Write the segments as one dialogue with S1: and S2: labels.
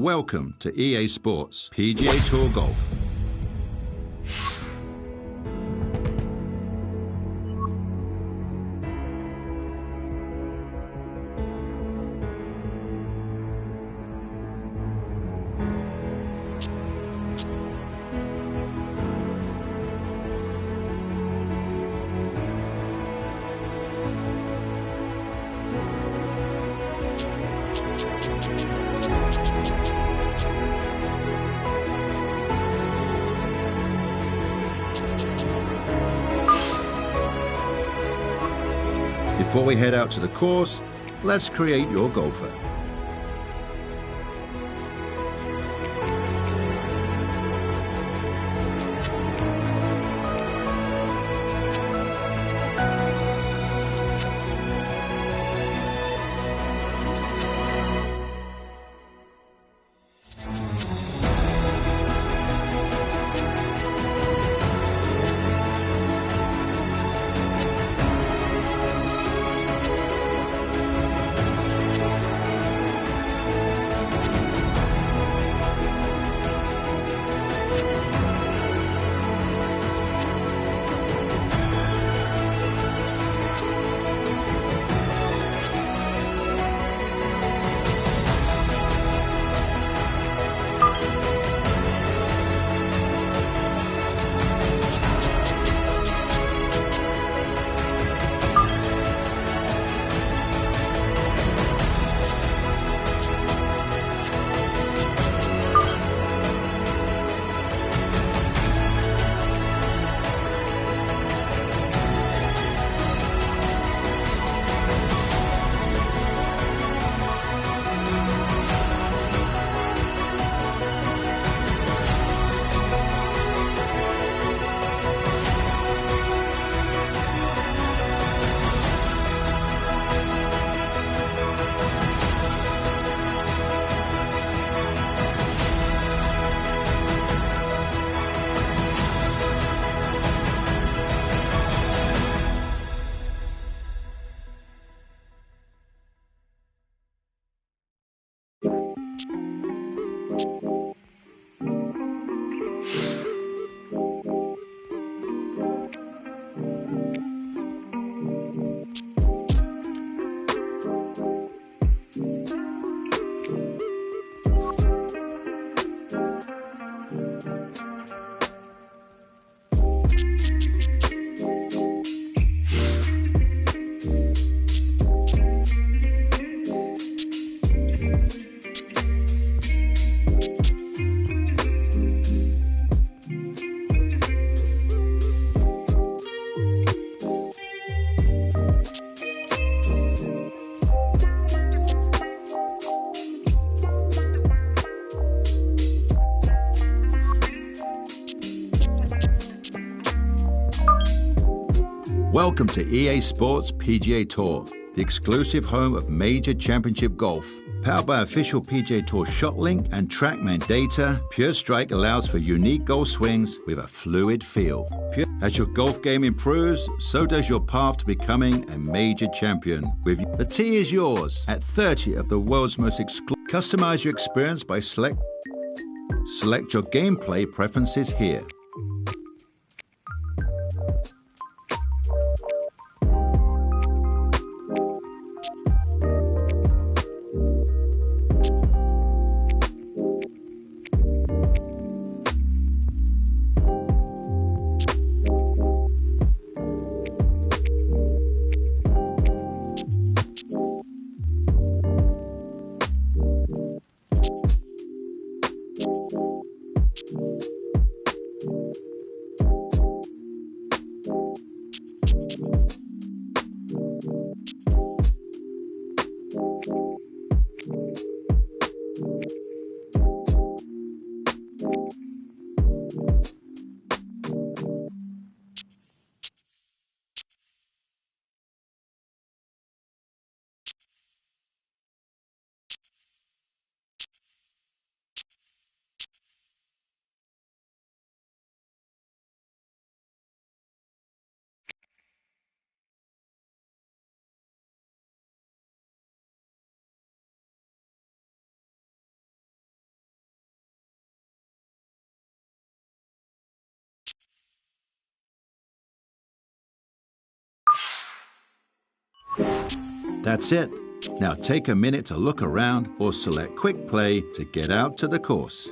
S1: Welcome to EA Sports PGA Tour Golf. Before we head out to the course, let's create your golfer. Welcome to EA Sports PGA Tour, the exclusive home of major championship golf. Powered by official PGA Tour ShotLink and TrackMan data, Pure Strike allows for unique golf swings with a fluid feel. As your golf game improves, so does your path to becoming a major champion. The tee is yours at 30 of the world's most exclusive. Customize your experience by select your gameplay preferences here. That's it. Now take a minute to look around or select Quick Play to get out to the course.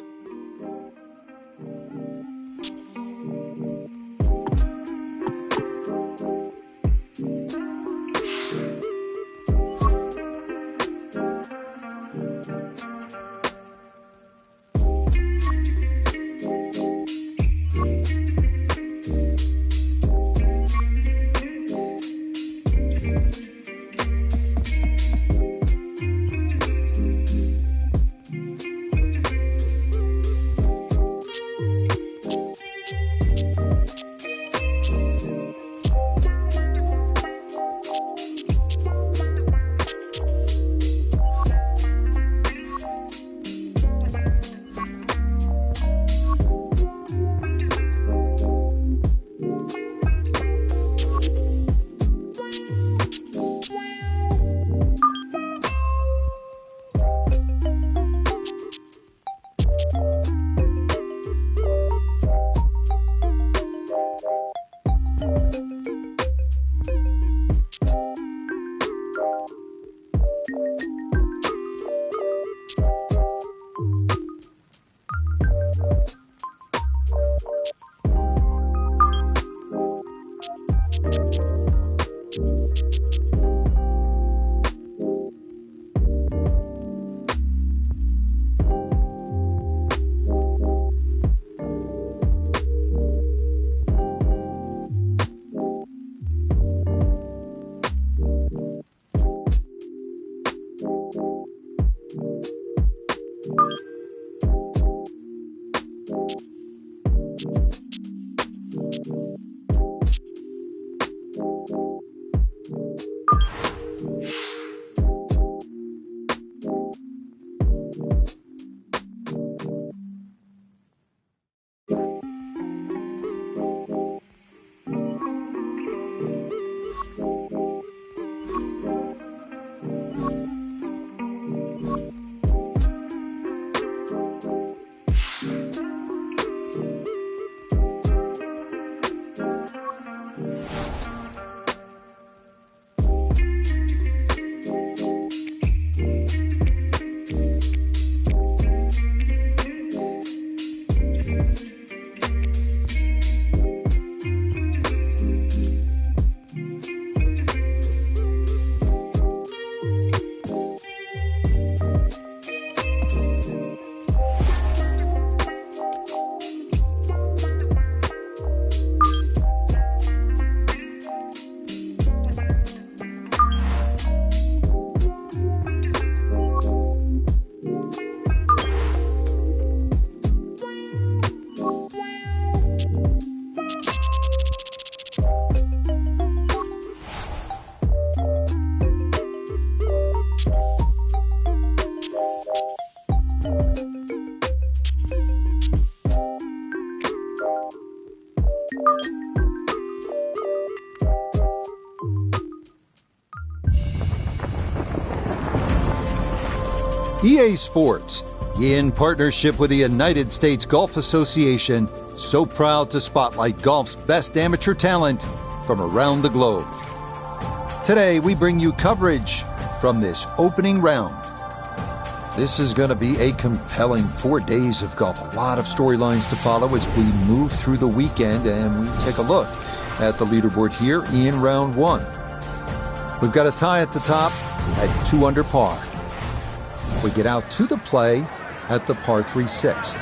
S2: EA Sports, in partnership with the United States Golf Association, so proud to spotlight golf's best amateur talent from around the globe. Today, we bring you coverage from this opening round. This is going to be a compelling 4 days of golf. A lot of storylines to follow as we move through the weekend, and we take a look at the leaderboard here in round one. We've got a tie at the top at 2 under par. We get out to the play at the par 3 sixth.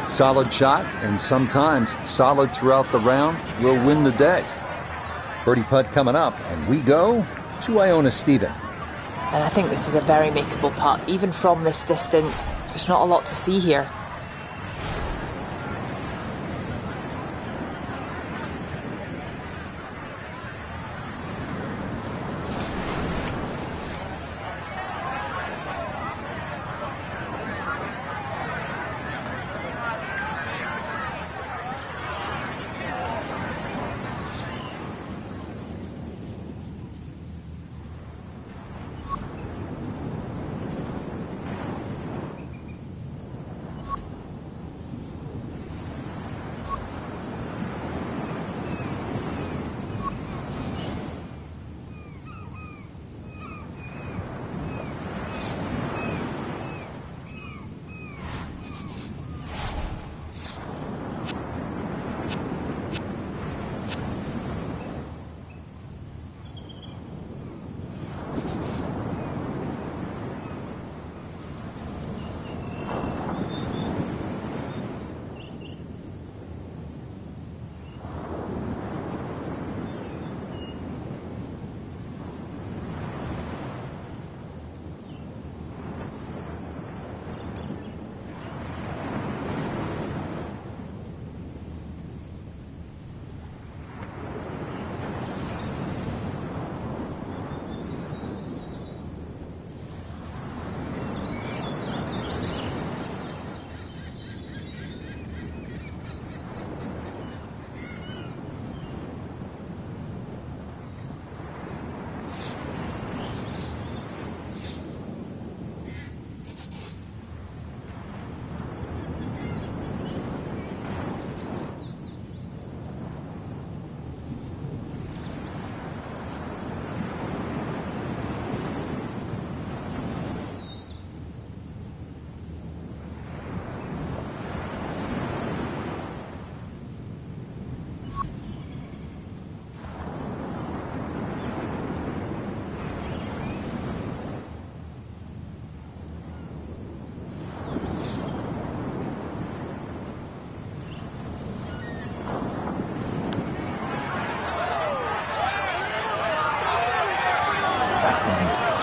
S2: Solid shot, and sometimes solid throughout the round, will win the day. Birdie putt coming up, and we go to Iona Stephen.
S3: And I think this is a very makeable putt. Even from this distance, there's not a lot to see here.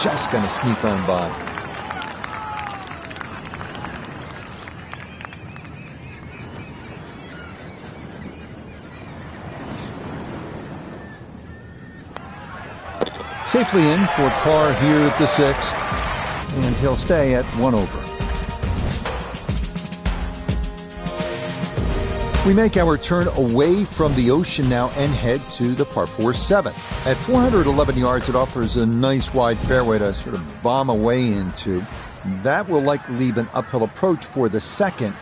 S2: Just going to sneak on by. Safely in for par here at the 6th, and he'll stay at 1 over. We make our turn away from the ocean now and head to the par 4 7. At 411 yards, it offers a nice wide fairway to sort of bomb away into. That will likely leave an uphill approach for the second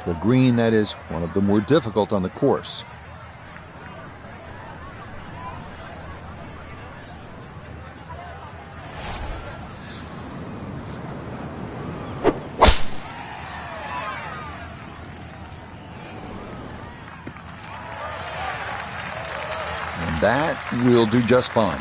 S2: to a green that is one of the more difficult on the course. That will do just fine.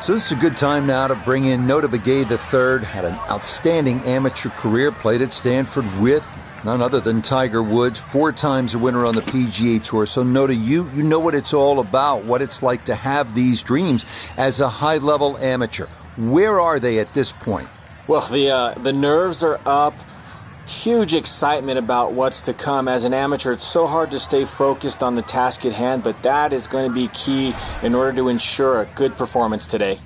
S2: So this is a good time now to bring in Nota Begay III. Had an outstanding amateur career, played at Stanford with none other than Tiger Woods, 4 times a winner on the PGA Tour. So Nota, you know what it's all about, what it's like to have these dreams as a high-level amateur. Where are they at this point?
S4: Well, the nerves are up. Huge excitement about what's to come. As an amateur, it's so hard to stay focused on the task at hand, but that is going to be key in order to ensure a good performance today.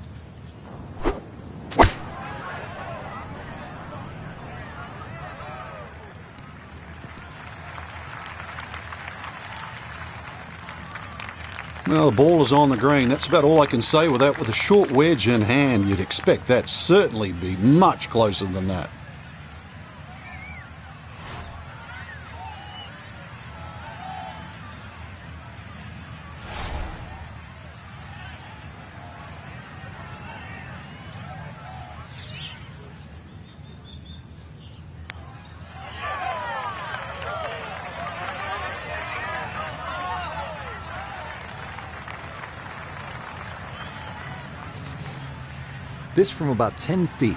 S5: Well, the ball is on the green. That's about all I can say with that. With a short wedge in hand, you'd expect that certainly be much closer than that.
S2: this from about 10 feet.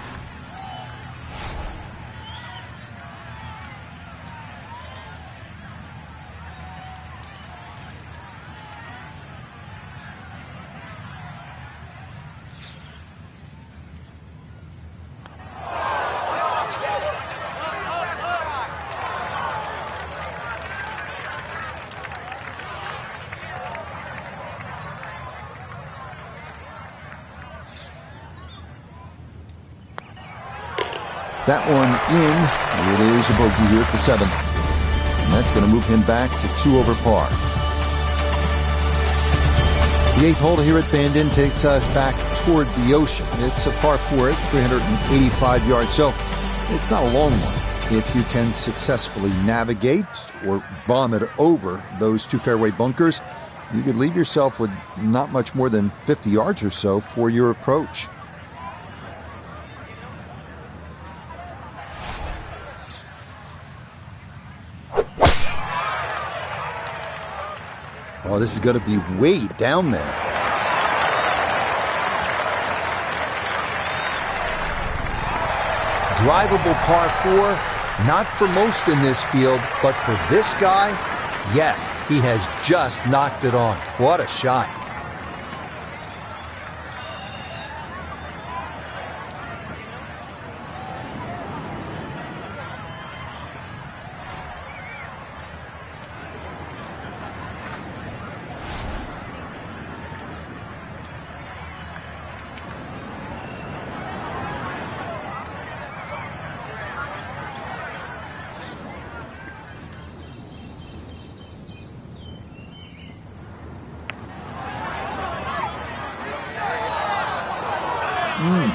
S2: That one in. It is a bogey here at the 7th. And that's going to move him back to 2 over par. The 8th hole here at Bandon takes us back toward the ocean. It's a par 4 at 385 yards, so it's not a long one. If you can successfully navigate or bomb it over those 2 fairway bunkers, you could leave yourself with not much more than 50 yards or so for your approach. Oh, this is going to be way down there. Drivable par 4, not for most in this field, but for this guy, yes, he has just knocked it on. What a shot.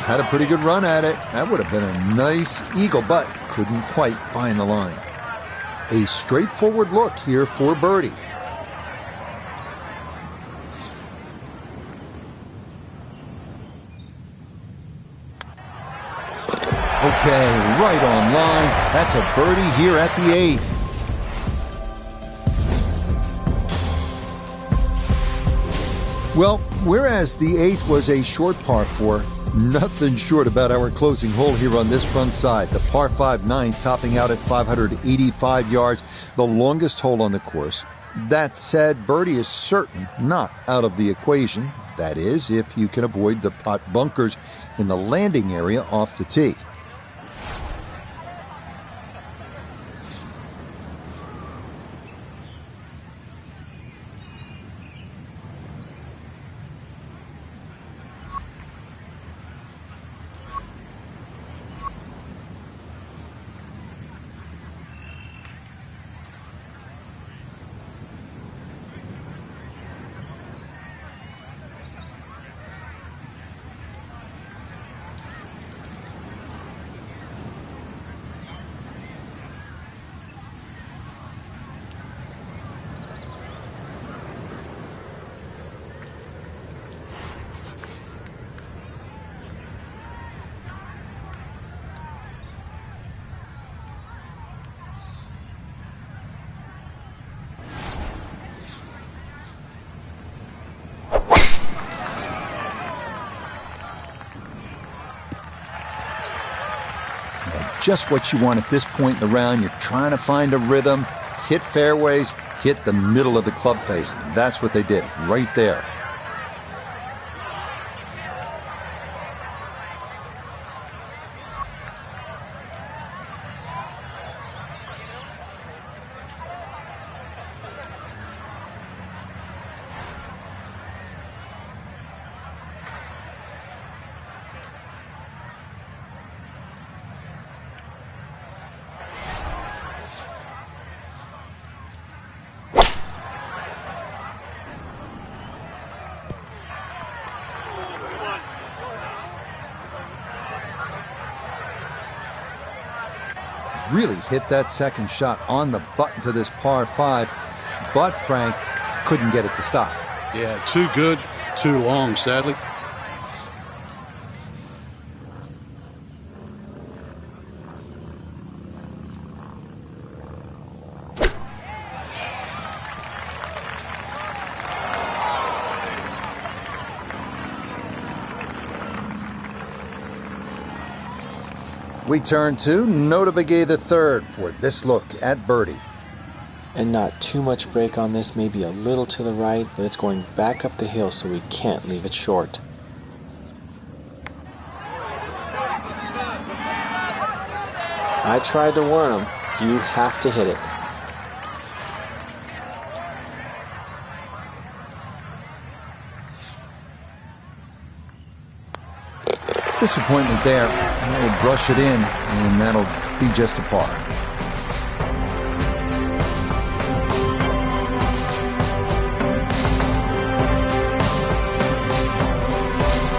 S2: Had a pretty good run at it. That would have been a nice eagle, but couldn't quite find the line. A straightforward look here for birdie. Okay, right on line. That's a birdie here at the 8th. Well, whereas the 8th was a short par 4, nothing short about our closing hole here on this front side. The par 5 9th topping out at 585 yards, the longest hole on the course. That said, birdie is certainly not out of the equation. That is, if you can avoid the pot bunkers in the landing area off the tee. Just what you want at this point in the round. You're trying to find a rhythm, hit fairways, hit the middle of the club face. That's what they did right there. Really hit that second shot on the button to this par 5, but Frank couldn't get it to stop.
S5: Yeah, too good, too long, sadly.
S2: We turn to Nota Begay III for this look at birdie.
S4: And not too much break on this, maybe a little to the right, but it's going back up the hill, so we can't leave it short. I tried to warn him. You have to hit it.
S2: Disappointment there. He'll brush it in, and that'll be just a par.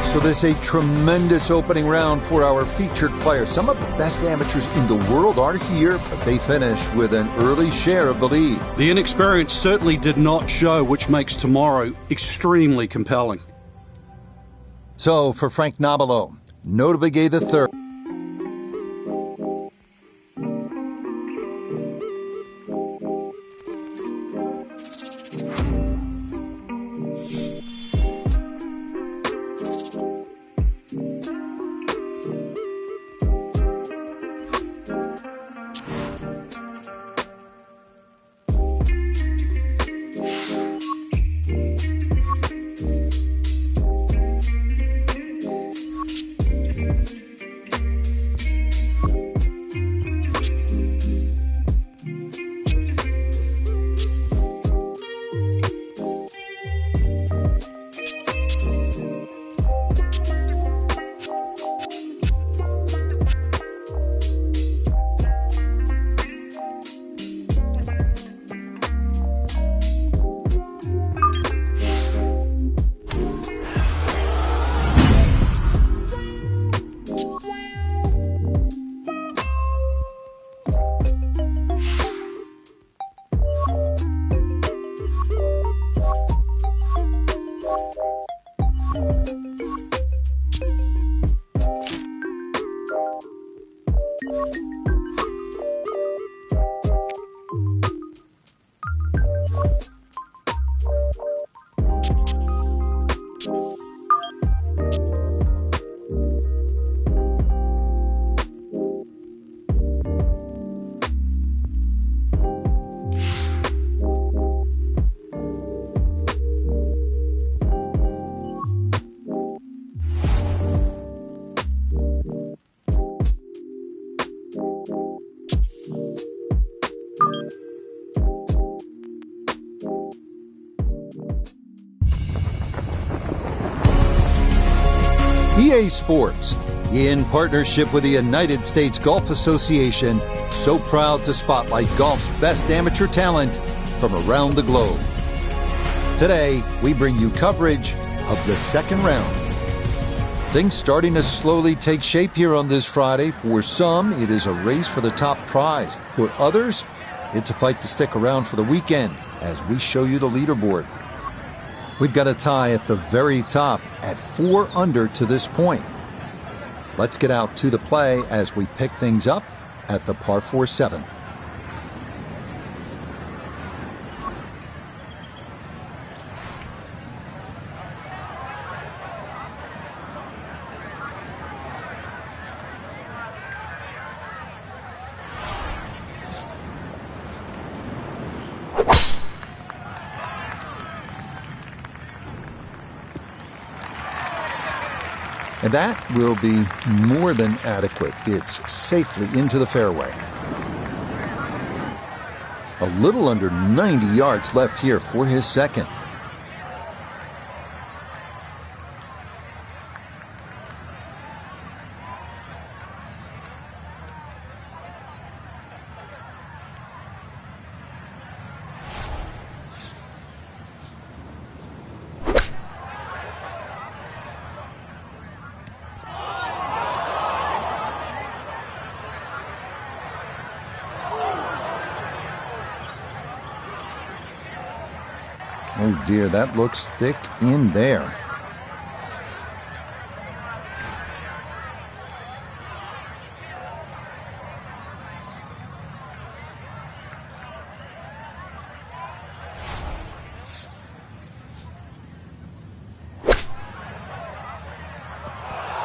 S2: So this is a tremendous opening round for our featured players. Some of the best amateurs in the world are here, but they finish with an early share of the lead.
S5: The inexperience certainly did not show, which makes tomorrow extremely compelling.
S2: So for Frank Nobilo, Nota Begay III. EA Sports, in partnership with the United States Golf Association, so proud to spotlight golf's best amateur talent from around the globe. Today, we bring you coverage of the second round. Things starting to slowly take shape here on this Friday. For some, it is a race for the top prize. For others, it's a fight to stick around for the weekend as we show you the leaderboard. We've got a tie at the very top at 4 under to this point. Let's get out to the play as we pick things up at the par 4 7. And that will be more than adequate. It's safely into the fairway. A little under 90 yards left here for his second. Oh dear, that looks thick in there.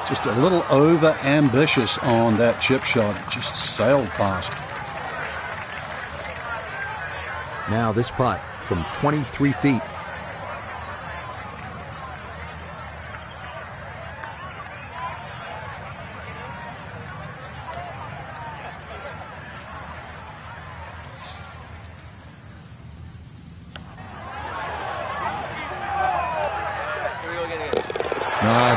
S5: Just a little over-ambitious on that chip shot. It just sailed past.
S2: Now this putt from 23 feet.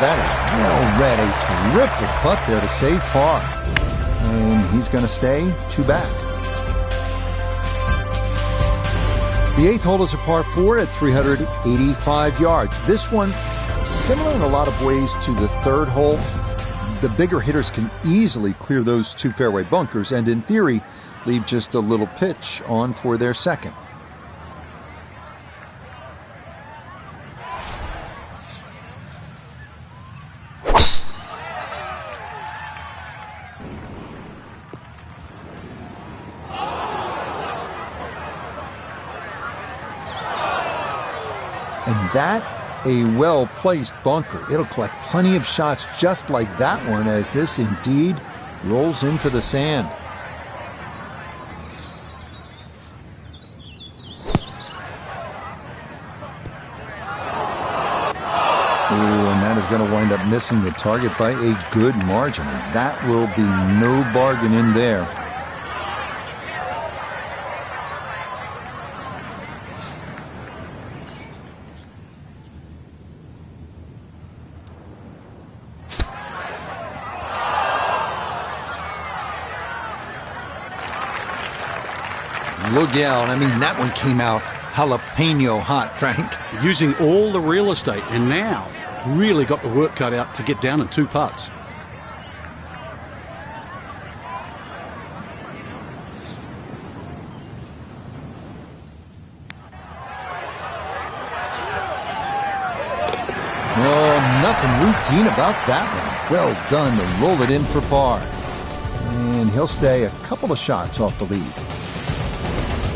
S2: That is well read. A terrific putt there to save par. And he's going to stay 2 back. The 8th hole is a par 4 at 385 yards. This one is similar in a lot of ways to the 3rd hole. The bigger hitters can easily clear those 2 fairway bunkers and, in theory, leave just a little pitch on for their 2nd. And that, a well-placed bunker. It'll collect plenty of shots just like that one as this indeed rolls into the sand. Ooh, and that is going to wind up missing the target by a good margin. That will be no bargain in there. Look out. I mean, that one came out jalapeno hot, Frank.
S5: Using all the real estate, and now really got the work cut out to get down in 2 putts.
S2: Oh, nothing routine about that one. Well done to roll it in for par. And he'll stay a couple of shots off the lead.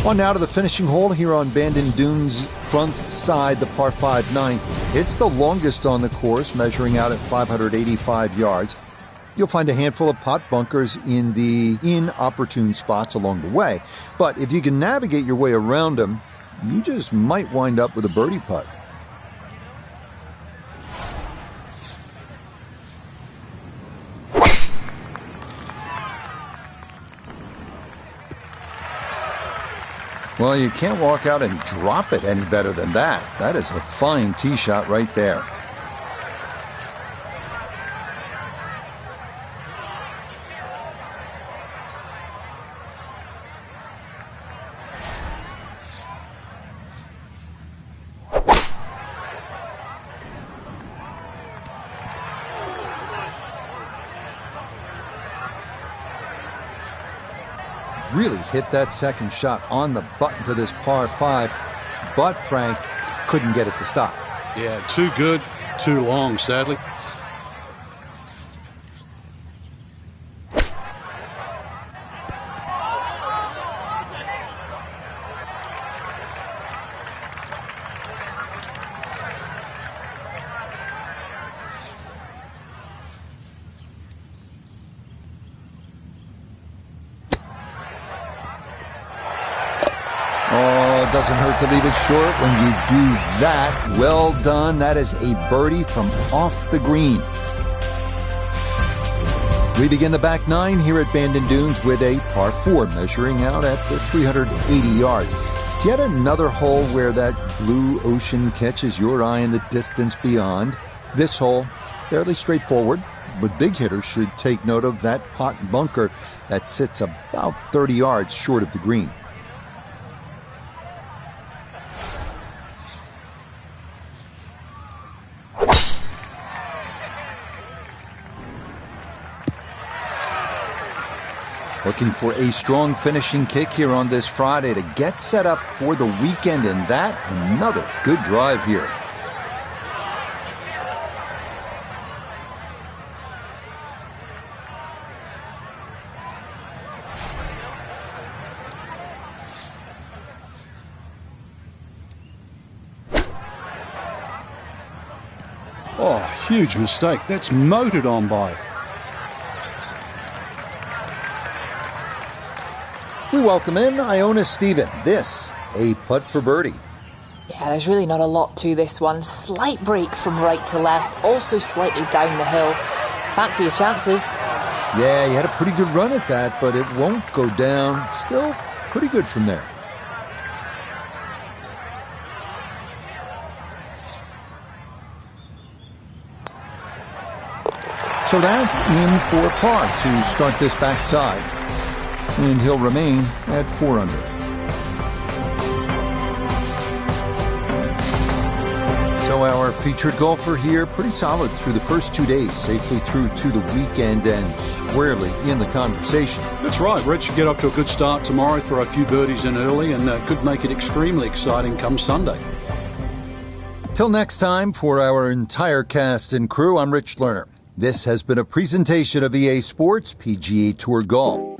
S2: On now to the finishing hole here on Bandon Dunes' front side, the par 5 9th. It's the longest on the course, measuring out at 585 yards. You'll find a handful of pot bunkers in the inopportune spots along the way. But if you can navigate your way around them, you just might wind up with a birdie putt. Well, you can't walk out and drop it any better than that. That is a fine tee shot right there. Really hit that second shot on the button to this par 5, but Frank couldn't get it to stop.
S5: Yeah, too good, too long, sadly.
S2: Doesn't hurt to leave it short when you do that. Well done. That is a birdie from off the green. We begin the back 9 here at Bandon Dunes with a par 4 measuring out at the 380 yards. It's yet another hole where that blue ocean catches your eye in the distance beyond. This hole, fairly straightforward, but big hitters should take note of that pot bunker that sits about 30 yards short of the green. Looking for a strong finishing kick here on this Friday to get set up for the weekend, and that another good drive here.
S5: Oh, huge mistake. That's motored on by.
S2: We welcome in Iona Stephen. This, a putt for birdie.
S3: Yeah, there's really not a lot to this one. Slight break from right to left, also slightly down the hill. Fancy his chances.
S2: Yeah, he had a pretty good run at that, but it won't go down. Still pretty good from there. So that's in for par to start this backside. And he'll remain at 4 under. So our featured golfer here, pretty solid through the first 2 days, safely through to the weekend and squarely in the conversation.
S5: That's right. Rich should get off to a good start tomorrow, throw a few birdies in early, and could make it extremely exciting come Sunday.
S2: Till next time, for our entire cast and crew, I'm Rich Lerner. This has been a presentation of EA Sports PGA Tour Golf.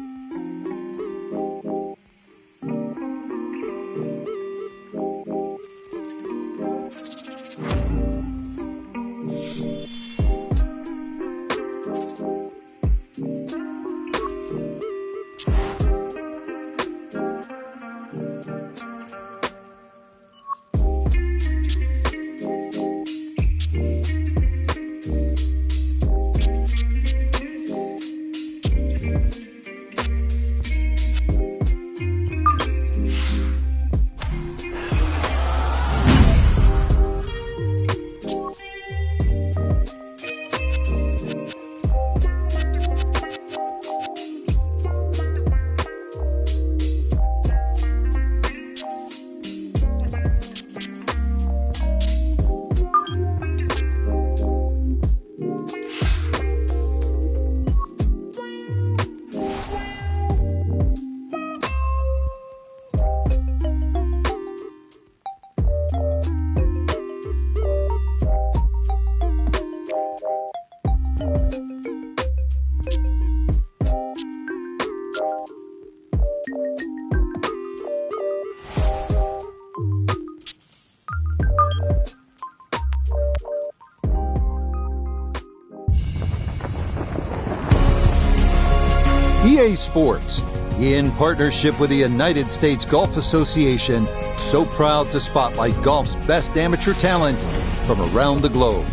S2: EA Sports, in partnership with the United States Golf Association, so proud to spotlight golf's best amateur talent from around the globe.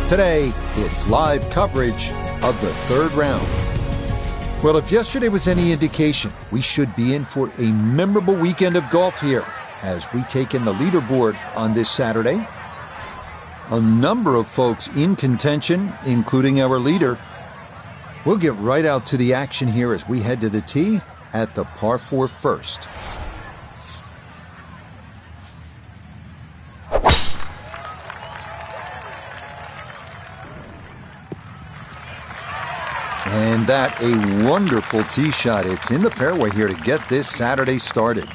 S2: Today, it's live coverage of the third round. Well, if yesterday was any indication, we should be in for a memorable weekend of golf here as we take in the leaderboard on this Saturday. A number of folks in contention, including our leader. We'll get right out to the action here as we head to the tee at the par 4 first. And that a wonderful tee shot. It's in the fairway here to get this Saturday started.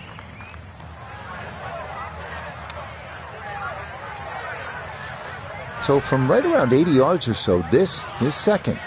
S2: So from right around 80 yards or so, this is second.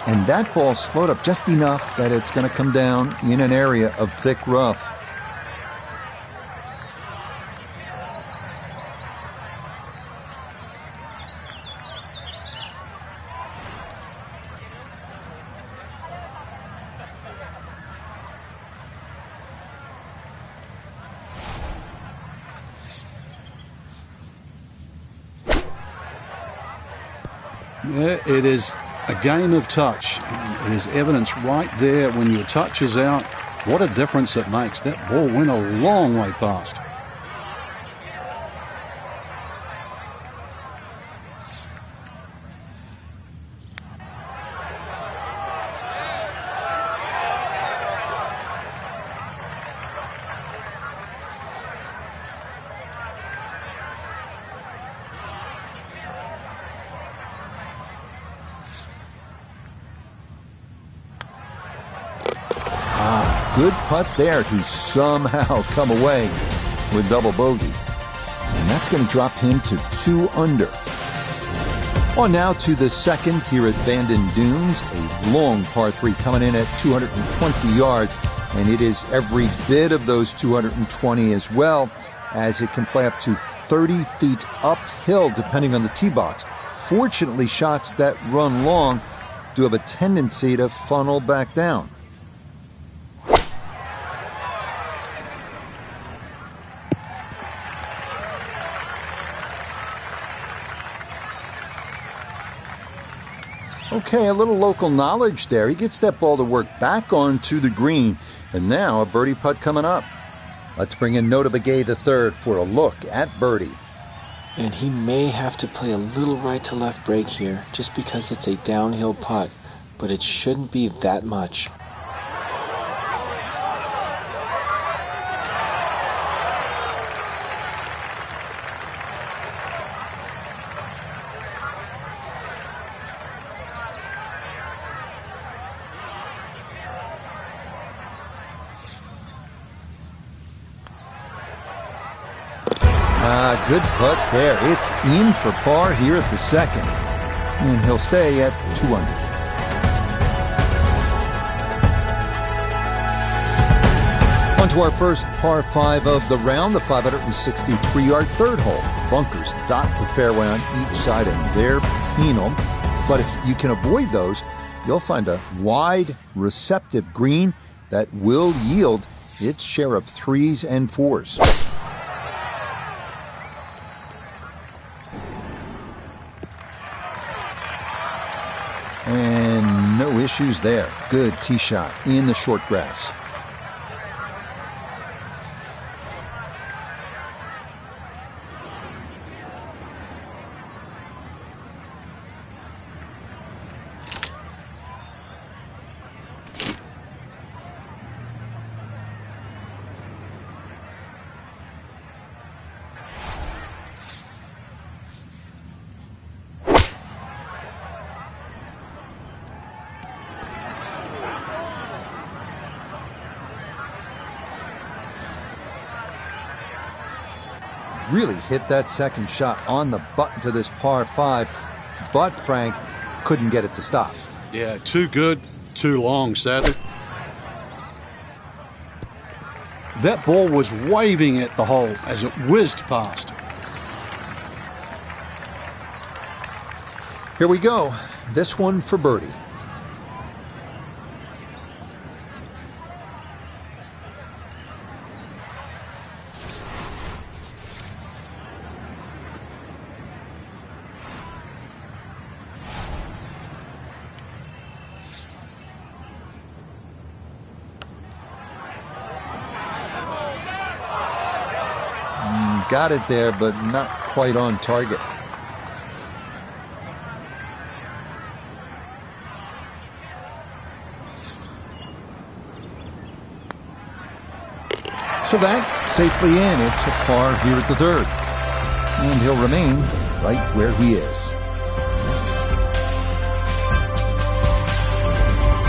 S2: And that ball slowed up just enough that it's going to come down in an area of thick rough.
S5: Yeah, it is a game of touch. And it is evidence right there when your touch is out. What a difference it makes. That ball went a long way past.
S2: Good putt there to somehow come away with double bogey. And that's going to drop him to 2 under. On now to the second here at Bandon Dunes. A long par 3 coming in at 220 yards. And it is every bit of those 220 as well, as it can play up to 30 feet uphill depending on the tee box. Fortunately, shots that run long do have a tendency to funnel back down. Okay, a little local knowledge there. He gets that ball to work back onto the green. And now a birdie putt coming up. Let's bring in Nota Begay III for a look at birdie.
S4: And he may have to play a little right to left break here, just because it's a downhill putt. But it shouldn't be that much.
S2: Good putt there. It's in for par here at the second. And he'll stay at 2 under. On to our first par 5 of the round, the 563-yard third hole. Bunkers dot the fairway on each side, and they're penal. But if you can avoid those, you'll find a wide, receptive green that will yield its share of 3s and 4s. And no issues there. Good tee shot in the short grass. Really hit that second shot on the button to this par 5, but Frank couldn't get it to stop.
S5: Yeah, too good, too long, sadly. That ball was waving at the hole as it whizzed past.
S2: Here we go. This one for birdie. Got it there, but not quite on target. So that safely in. It's a par here at the third. And he'll remain right where he is.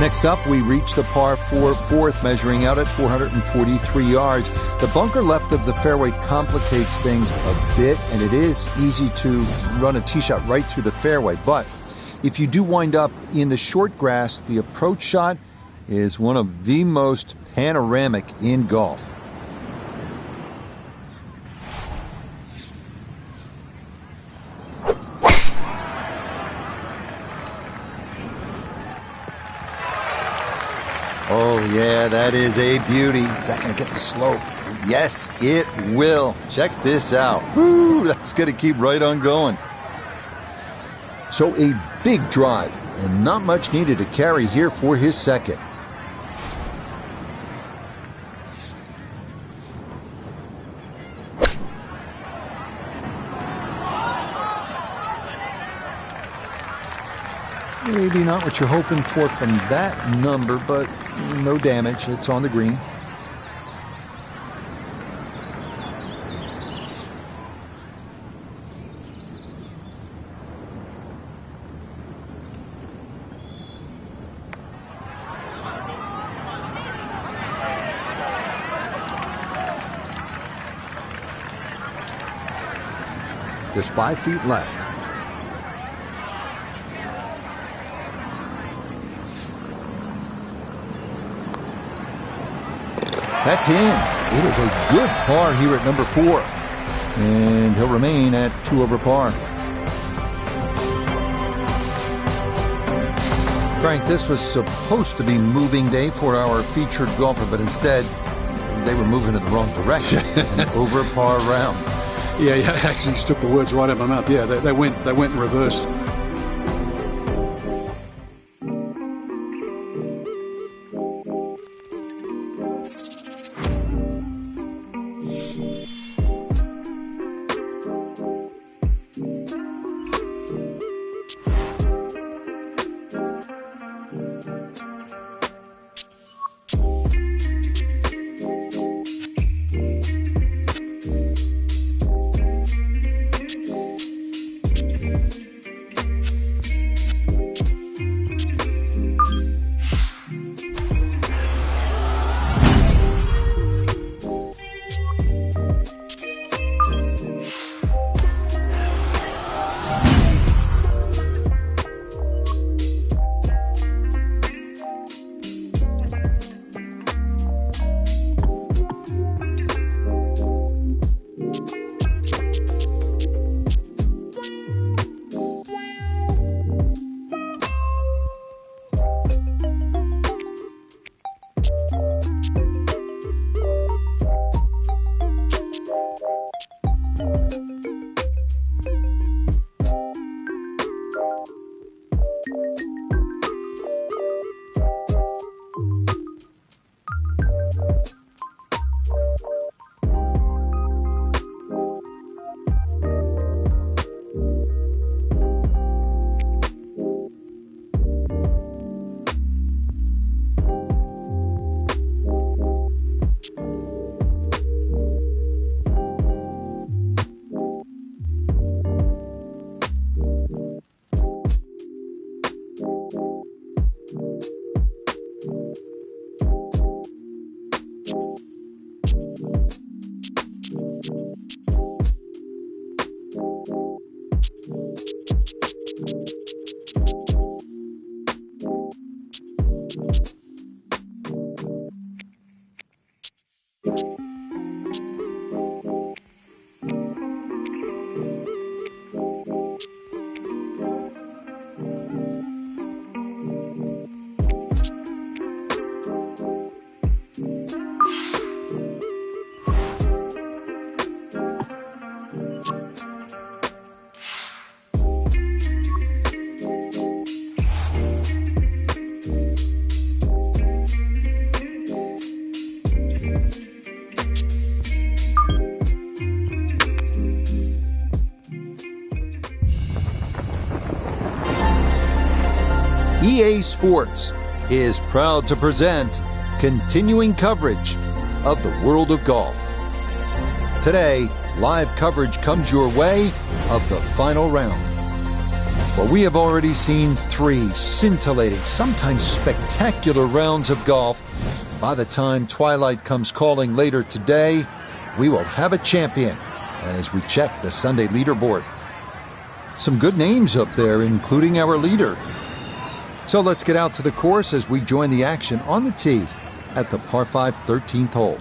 S2: Next up, we reach the par 4 fourth, measuring out at 443 yards. The bunker left of the fairway complicates things a bit, and it is easy to run a tee shot right through the fairway. But if you do wind up in the short grass, the approach shot is one of the most panoramic in golf. Oh, yeah, that is a beauty. Is that going to get the slope? Yes, it will. Check this out. Woo, that's going to keep right on going. So a big drive, and not much needed to carry here for his second. Maybe not what you're hoping for from that number, but no damage. It's on the green. Just 5 feet left. That's in. It is a good par here at number 4. And he'll remain at 2 over par. Frank, this was supposed to be moving day for our featured golfer, but instead they were moving in the wrong direction. An over par round.
S5: Yeah, actually just took the words right out of my mouth. Yeah, they went in reverse.
S2: EA Sports is proud to present continuing coverage of the world of golf. Today, live coverage comes your way of the final round. Well, we have already seen 3 scintillating, sometimes spectacular rounds of golf. By the time twilight comes calling later today, we will have a champion as we check the Sunday leaderboard. Some good names up there, including our leader. So let's get out to the course as we join the action on the tee at the par 5 13th hole.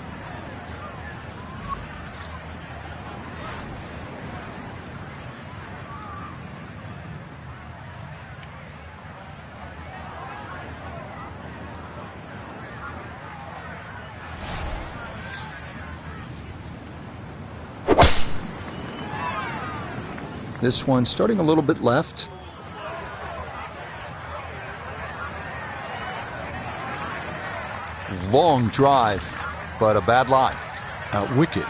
S2: This one starting a little bit left. Long drive, but a bad lie.
S5: Wicket.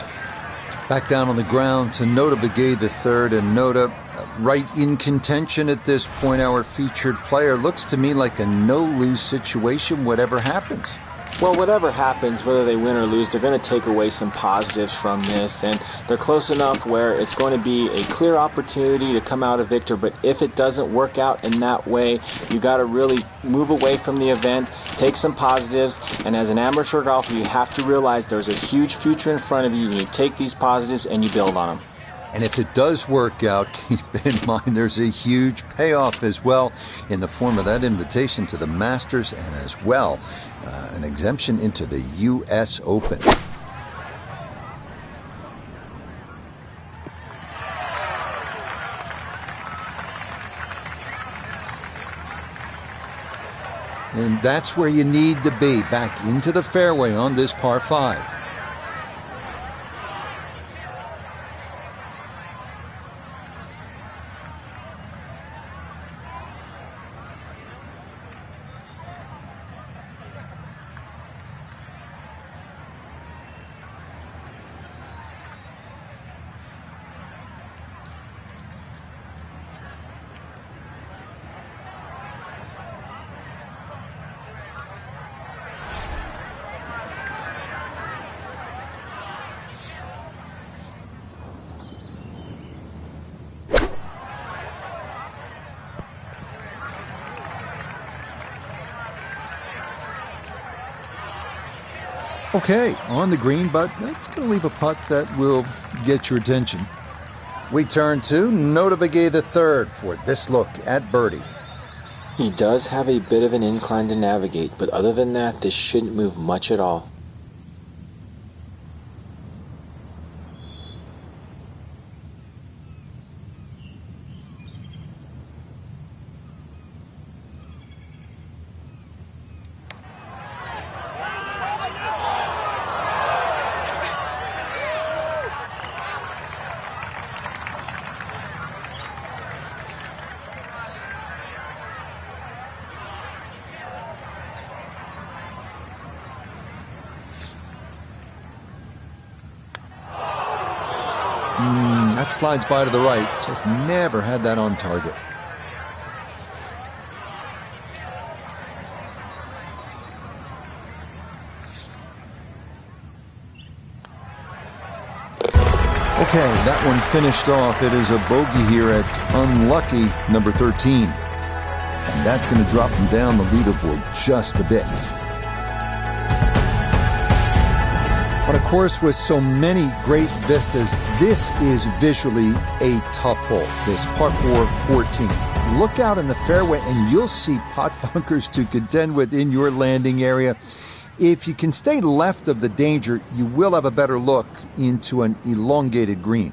S2: Back down on the ground to Nota Begay the third, and Nota right in contention at this point. Our featured player looks to me like a no-lose situation, whatever happens.
S4: Well, whatever happens, whether they win or lose, they're going to take away some positives from this, and they're close enough where it's going to be a clear opportunity to come out a victor. But if it doesn't work out in that way, you got to really move away from the event, take some positives, and as an amateur golfer, you have to realize there's a huge future in front of you. You take these positives and you build on them.
S2: And if it does work out, keep in mind there's a huge payoff as well in the form of that invitation to the Masters and as well an exemption into the U.S. Open. And that's where you need to be, back into the fairway on this par 5. Okay, on the green, but that's going to leave a putt that will get your attention. We turn to Nota Begay the third for this look at birdie.
S4: He does have a bit of an incline to navigate, but other than that, this shouldn't move much at all.
S2: That slides by to the right. Just never had that on target. Okay, that one finished off. It is a bogey here at unlucky number 13. And that's going to drop him down the leaderboard just a bit. But of course, with so many great vistas, this is visually a tough hole, this par 4 14. Look out in the fairway and you'll see pot bunkers to contend with in your landing area. If you can stay left of the danger, you will have a better look into an elongated green.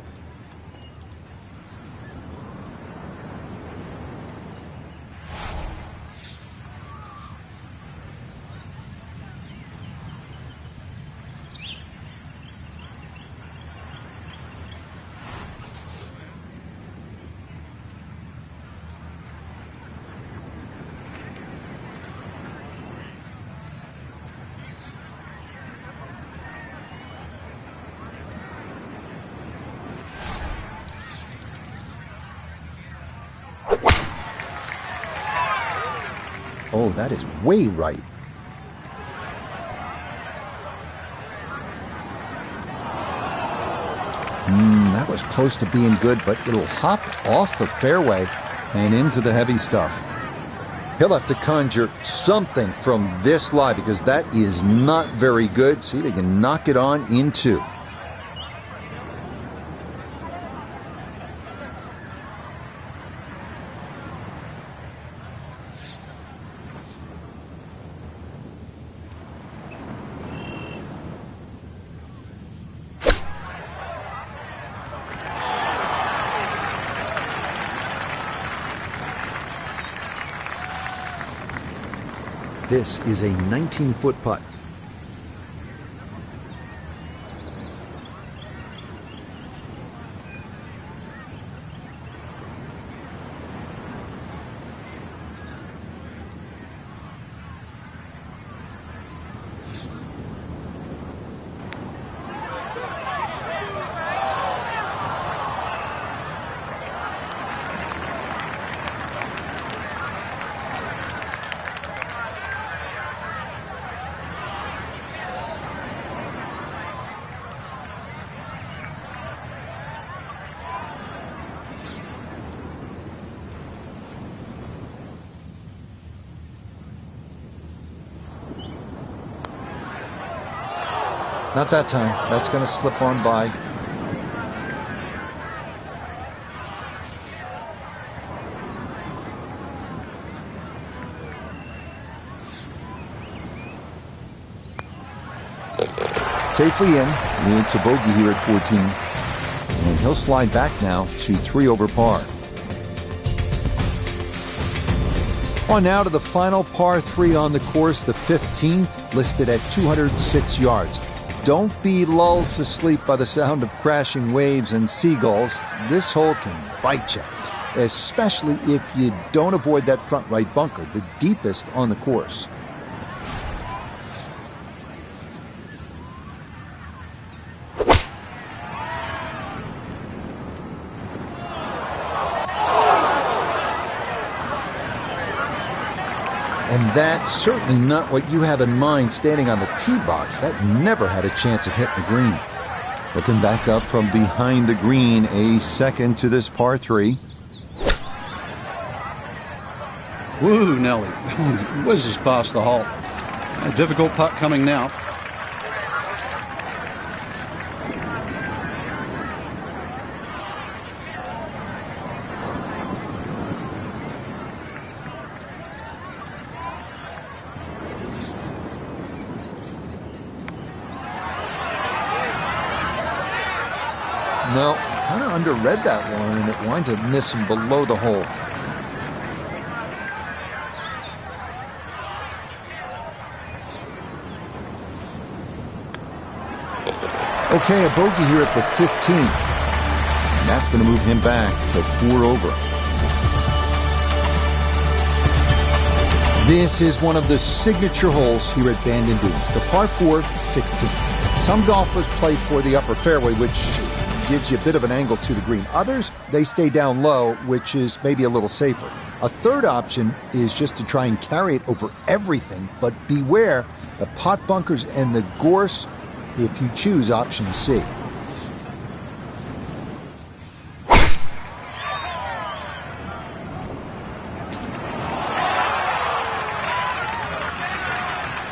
S2: Oh, that is way right. That was close to being good, but it'll hop off the fairway and into the heavy stuff. He'll have to conjure something from this lie because that is not very good. See if he can knock it on in 2. This is a 19-foot putt. Not that time. That's going to slip on by. Safely in. It's a bogey here at 14. And he'll slide back now to 3 over par. On now to the final par 3 on the course, the 15th, listed at 206 yards. Don't be lulled to sleep by the sound of crashing waves and seagulls. This hole can bite you, especially if you don't avoid that front right bunker, the deepest on the course. And that's certainly not what you have in mind standing on the tee box. That never had a chance of hitting the green. Looking back up from behind the green, a second to this par 3.
S5: Woo, Nelly. Whizzes past the hole. A difficult putt coming now.
S2: No, kind of underread that one, and it winds up missing below the hole. Okay, a bogey here at the 15th. And that's going to move him back to 4 over. This is one of the signature holes here at Bandon Dunes, the par 4 16. Some golfers play for the upper fairway, which gives you a bit of an angle to the green. Others, they stay down low, which is maybe a little safer. A third option is just to try and carry it over everything, but beware the pot bunkers and the gorse if you choose option C.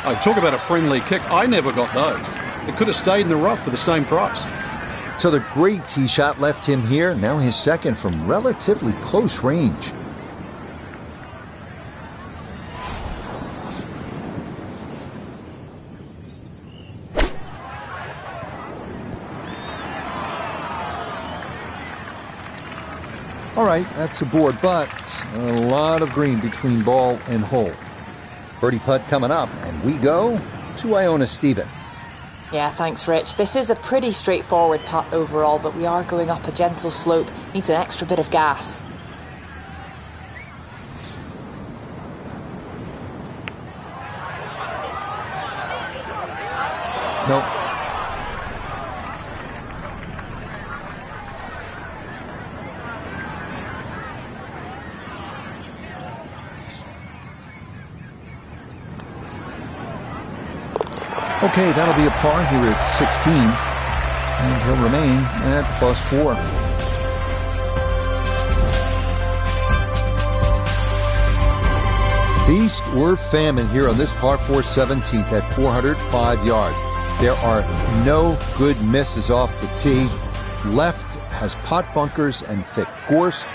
S5: Oh, talk about a friendly kick. I never got those. It could have stayed in the rough for the same price.
S2: So the great tee shot left him here. Now his second from relatively close range. All right, that's a board, but a lot of green between ball and hole. Birdie putt coming up, and we go to Iona Stephen.
S3: Yeah, thanks, Rich. This is a pretty straightforward putt overall, but we are going up a gentle slope. Needs an extra bit of gas.
S2: Nope. Okay, that'll be a par here at 16, and he'll remain at +4. Feast or famine here on this par 4 17th at 405 yards. There are no good misses off the tee. Left has pot bunkers and thick gorse.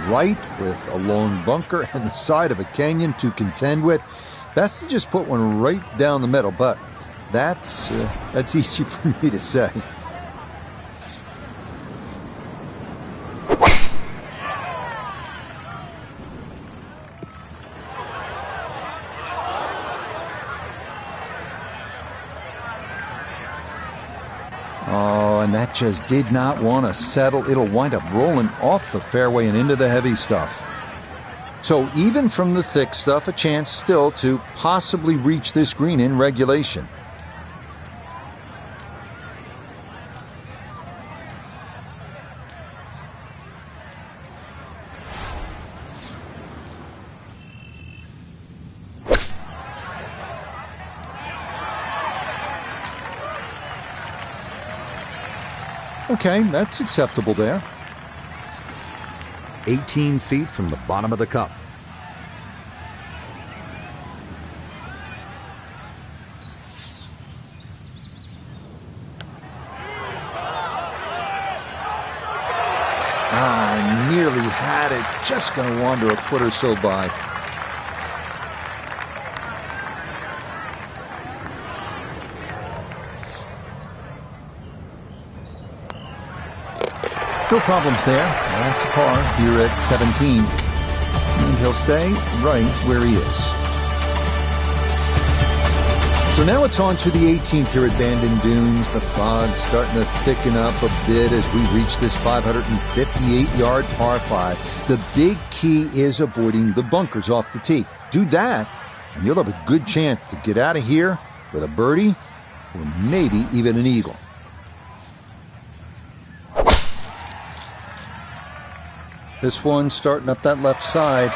S2: Right with a long bunker and the side of a canyon to contend with. Best to just put one right down the middle, but that's easy for me to say. Oh, and that just did not want to settle. It'll wind up rolling off the fairway and into the heavy stuff. So even from the thick stuff, a chance still to possibly reach this green in regulation. Okay, that's acceptable there.
S6: 18 feet from the bottom of the cup.
S2: and nearly had it. Just going to wander a foot or so by. No problems there. That's a par here at 17. And he'll stay right where he is. So now it's on to the 18th here at Bandon Dunes. The fog's starting to thicken up a bit as we reach this 558-yard par 5. The big key is avoiding the bunkers off the tee. Do that, and you'll have a good chance to get out of here with a birdie or maybe even an eagle. This one starting up that left side.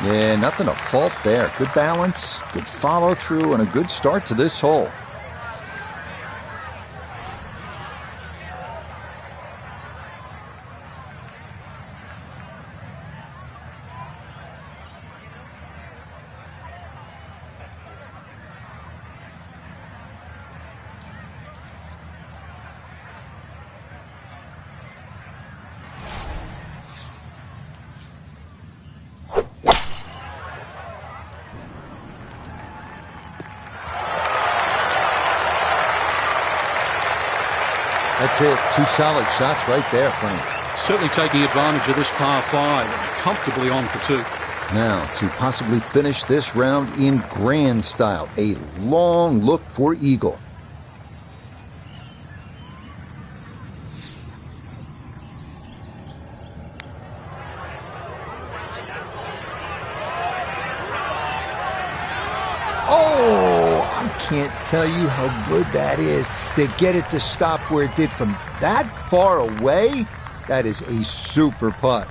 S2: Yeah, nothing to fault there. Good balance, good follow through, and a good start to this hole. That's it. Two solid shots right there, Frank.
S5: Certainly taking advantage of this par 5. Comfortably on for 2.
S2: Now, to possibly finish this round in grand style, a long look for eagle. Can't tell you how good that is to get it to stop where it did from that far away. That is a super putt.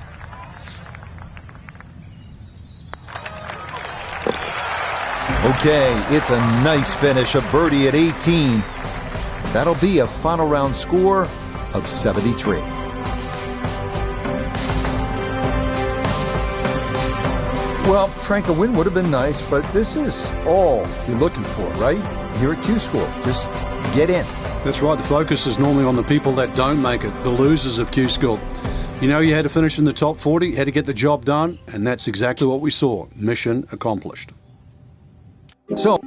S2: Okay, it's a nice finish, a birdie at 18. That'll be a final round score of 73. Well, Frank, a win would have been nice, but this is all you're looking for, right? Here at Q-Score, just get in.
S5: That's right. The focus is normally on the people that don't make it, the losers of Q-Score. You know, you had to finish in the top 40, had to get the job done, and that's exactly what we saw. Mission accomplished.
S2: So